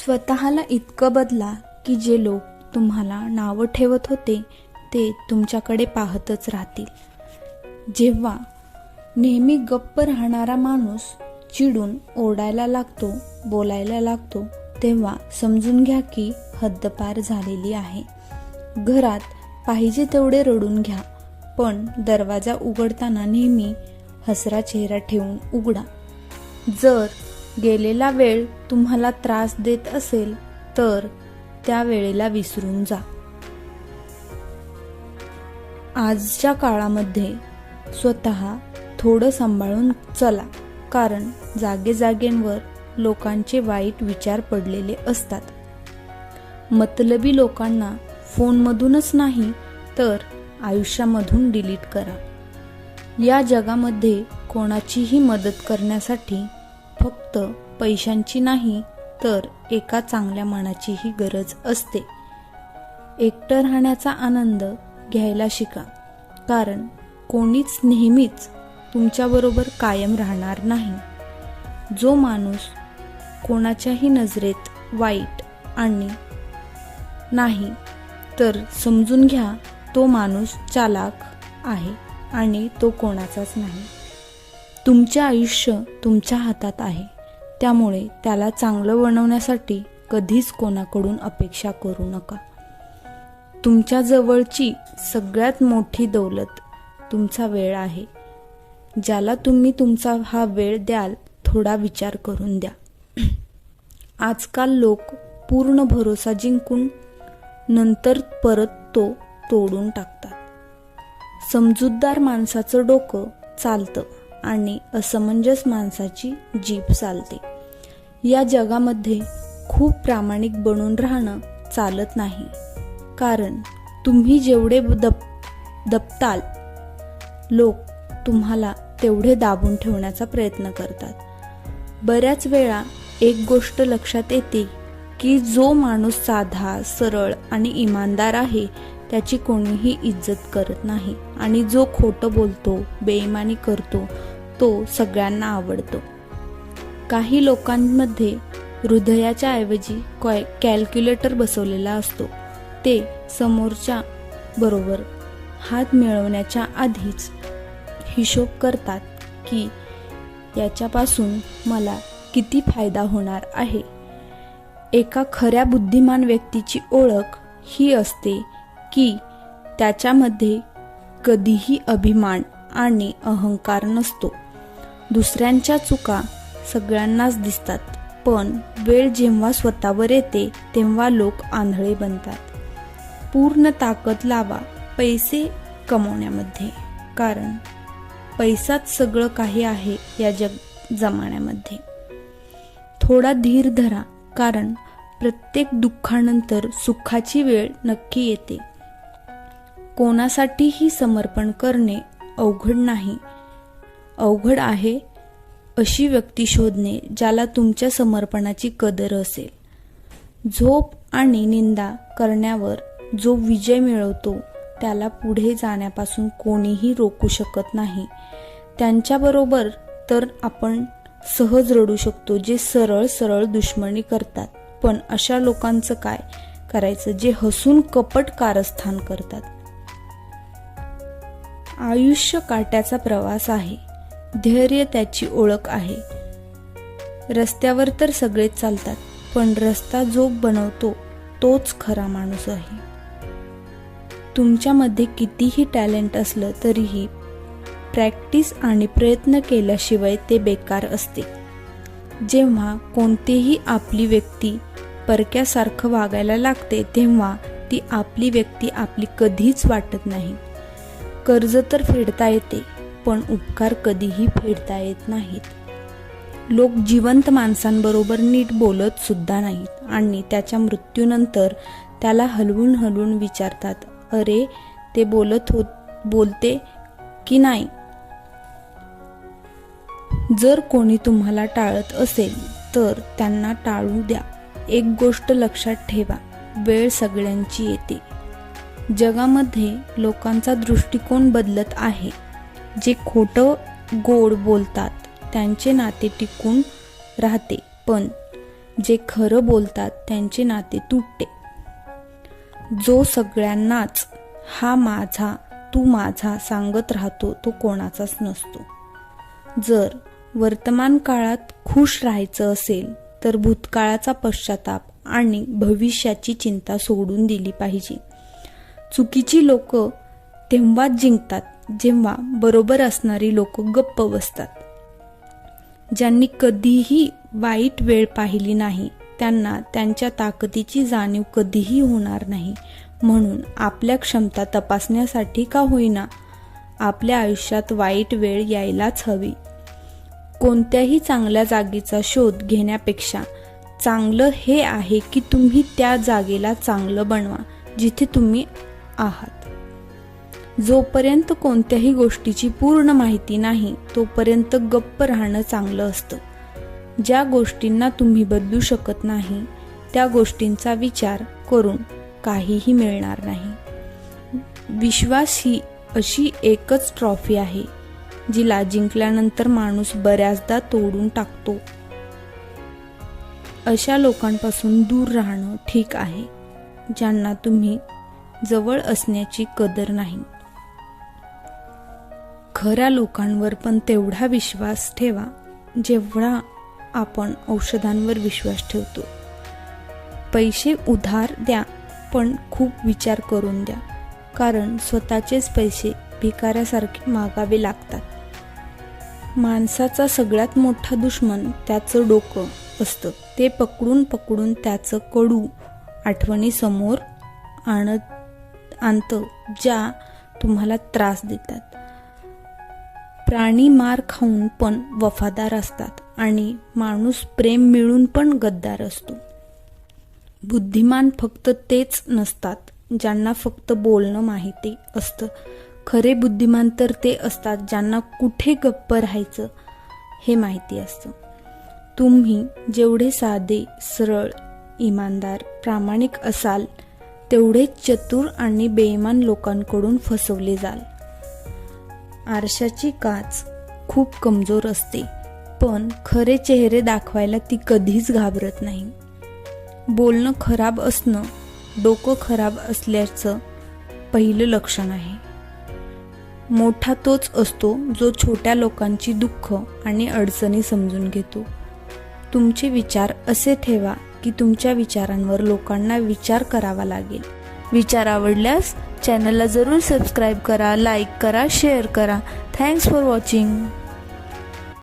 स्वतःला इतकं बदला की जे लोक तुम्हाला नावं ठेवत होते ते तुमच्याकडे पाहतच राहतील. जेव्हा नेहमी गप्प राहणारा माणूस चिडून ओरडायला लागतो, बोलायला लागतो, तेव्हा समजून घ्या की हद्दपार झालेली आहे. घरात पाहिजे तेवढे रडून घ्या, पण दरवाजा उघडताना नेहमी हसरा चेहरा ठेवून उघडा. जर गेलेला वेळ तुम्हाला त्रास देत असेल तर त्या वेळेला विसरून जा. आजच्या काळामध्ये स्वतः थोडं सांभाळून चला, कारण जागेजागेंवर लोकांचे वाईट विचार पडलेले असतात. मतलबी लोकांना फोनमधूनच नाही तर आयुष्यामधून डिलीट करा. या जगामध्ये कोणाचीही मदत करण्यासाठी फक्त पैशांची नाही तर एका चांगल्या मनाचीही गरज असते. एकटं राहण्याचा आनंद घ्यायला शिका, कारण कोणीच नेहमीच तुमच्याबरोबर कायम राहणार नाही. जो माणूस कोणाच्याही नजरेत वाईट आणि नाही तर समजून घ्या तो माणूस चालाख आहे आणि तो कोणाचाच नाही. तुमचे आयुष्य तुमच्या हातात आहे, त्यामुळे त्याला चांगलं बनवण्यासाठी कधीच कोणाकडून अपेक्षा करू नका. तुमच्या जवळची सगळ्यात मोठी दौलत तुमचा वेळ आहे. ज्याला तुम्ही तुमचा हा वेळ द्याल थोडा विचार करून द्या. आजकाल लोक पूर्ण भरोसा जिंकून नंतर परत तो तोडून टाकतात. समजूतदार माणसाचं डोकं चालतं आणि असमंजस माणसाची जीभ चालते. या जगामध्ये खूप प्रामाणिक बनून राहणं चालत नाही, कारण तुम्ही जेवढे दबताल लोक तुम्हाला तेवढे दाबून ठेवण्याचा प्रयत्न करतात. बऱ्याच वेळा एक गोष्ट लक्षात येते की जो माणूस साधा, सरळ आणि इमानदार आहे त्याची कोणीही इज्जत करत नाही, आणि जो खोटं बोलतो, बेईमानी करतो तो सगळ्यांना आवडतो. काही लोकांमध्ये हृदयाच्या ऐवजी कॅल्क्युलेटर बसवलेला असतो. ते समोरच्या बरोबर हात मिळवण्याच्या आधीच हिशोब करतात की याच्यापासून मला किती फायदा होणार आहे. एका खऱ्या बुद्धिमान व्यक्तीची ओळख ही असते की त्याच्यामध्ये कधीही अभिमान आणि अहंकार नसतो. दुसऱ्यांच्या चुका सगळ्यांनाच दिसतात, पण वेळ जेव्हा स्वतःवर येते तेव्हा लोक आंधळे बनतात. पूर्ण ताकद लावा पैसे कमवण्यामध्ये, कारण पैसाच सगळं काही आहे या जमान्यामध्ये. थोडा धीर धरा, कारण प्रत्येक दुःखानंतर सुखाची वेळ नक्की येते. कोणासाठीही समर्पण करणे अवघड नाही. अवघड आहे अशी व्यक्ती शोधणे ज्याला तुमच्या समर्पणाची कदर असेल. झोप आणि निंदा करण्यावर जो विजय मिळवतो त्याला पुढे जाण्यापासून कोणीही रोखू शकत नाही. त्यांच्याबरोबर तर आपण सहज रडू शकतो जे सरळ सरळ दुश्मनी करतात, पण अशा लोकांचं काय करायचं जे हसून कपट कारस्थान करतात. आयुष्य काट्याचा प्रवास आहे, धैर्य त्याची ओळख आहे. रस्त्यावर तर सगळेच चालतात, पण रस्ता जो बनवतो तोच खरा माणूस आहे. तुमच्यामध्ये कितीही टॅलेंट असलं तरीही प्रॅक्टिस आणि प्रयत्न केल्याशिवाय ते बेकार असते. जेव्हा कोणतीही आपली व्यक्ती परक्यासारखं वागायला लागते तेव्हा ती आपली व्यक्ती आपली कधीच वाटत नाही. कर्ज तर फेडता येते, पण उपकार कधीही फेडता येत नाहीत. लोक जिवंत माणसांबरोबर नीट बोलत सुद्धा नाहीत आणि त्याच्या मृत्यूनंतर त्याला हलवून हलवून विचारतात, अरे ते बोलते की नाही. जर कोणी तुम्हाला टाळत असेल तर त्यांना टाळू द्या. एक गोष्ट लक्षात ठेवा, वेळ सगळ्यांची येते. जगामध्ये लोकांचा दृष्टिकोन बदलत आहे. जे खोटं गोड बोलतात त्यांचे नाते टिकून राहते, पण जे खरं बोलतात त्यांचे नाते तुटते. जो सगळ्यांनाच हा माझा तू माझा सांगत राहतो तो कोणाचाच नसतो. जर वर्तमान काळात खुश राहायचं असेल तर भूतकाळाचा पश्चाताप आणि भविष्याची चिंता सोडून दिली पाहिजे. चुकीची लोक तेव्हाच जिंकतात जेव्हा बरोबर असणारी लोक गप्प बसतात. ज्यांनी कधीही वाईट वेळ पाहिली नाही त्यांना त्यांच्या ताकदीची जाणीव कधीही होणार नाही. म्हणून आपल्या क्षमता तपासण्यासाठी का होईना आपल्या आयुष्यात वाईट वेळ यायलाच हवी. कोणत्याही चांगल्या जागेचा शोध घेण्यापेक्षा चांगलं हे आहे की तुम्ही त्या जागेला चांगलं बनवा जिथे तुम्ही आहात. जोपर्यंत कोणत्याही गोष्टीची पूर्ण माहिती नाही तोपर्यंत गप्प राहणं चांगलं असतं. ज्या गोष्टींना तुम्ही बदलू शकत नाही त्या गोष्टींचा विचार करून काहीही मिळणार नाही. विश्वास ही अशी एकच ट्रॉफी आहे जिला जिंकल्यानंतर माणूस बऱ्याचदा तोडून टाकतो. अशा लोकांपासून दूर राहणं ठीक आहे ज्यांना तुम्ही जवळ असण्याची कदर नाही. खऱ्या लोकांवर पण तेवढा विश्वास ठेवा जेवढा आपण औषधांवर विश्वास ठेवतो. पैसे उधार द्या पण खूप विचार करून द्या, कारण स्वतःचेच पैसे भिकाऱ्यासारखे मागावे लागतात. माणसाचा सगळ्यात मोठा दुश्मन त्याचं डोकं असतं. ते पकडून पकडून त्याचं कडू आठवणी समोर आणतं ज्या तुम्हाला त्रास देतात. प्राणी मार खाऊन पण वफादार असतात आणि माणूस प्रेम मिळून पण गद्दार असतो. बुद्धिमान फक्त तेच नसतात ज्यांना फक्त बोलणं माहिती असतं. खरे बुद्धिमान तर ते असतात ज्यांना कुठे गप्प राहायचं हे माहिती असतं. तुम्ही जेवढे साधे, सरळ, इमानदार, प्रामाणिक असाल तेवढेच चतुर आणि बेईमान लोकांकडून फसवले जाल. आरशाची काच खूप कमजोर असते पण खरे चेहरे दाखवायला ती कधीच घाबरत नाही. बोलणं खराब असणं डोकं खराब असल्याचं पहिलं लक्षण आहे. मोठा तोच असतो जो छोट्या लोकांची दुःख आणि अडचणी समजून घेतो. तुमचे विचार असे ठेवा की तुमच्या विचारांवर लोकांना विचार करावा लागेल. विचार आवडल्यास चॅनलला जरूर सबस्क्राईब करा, लाईक करा, शेअर करा. Thanks for watching.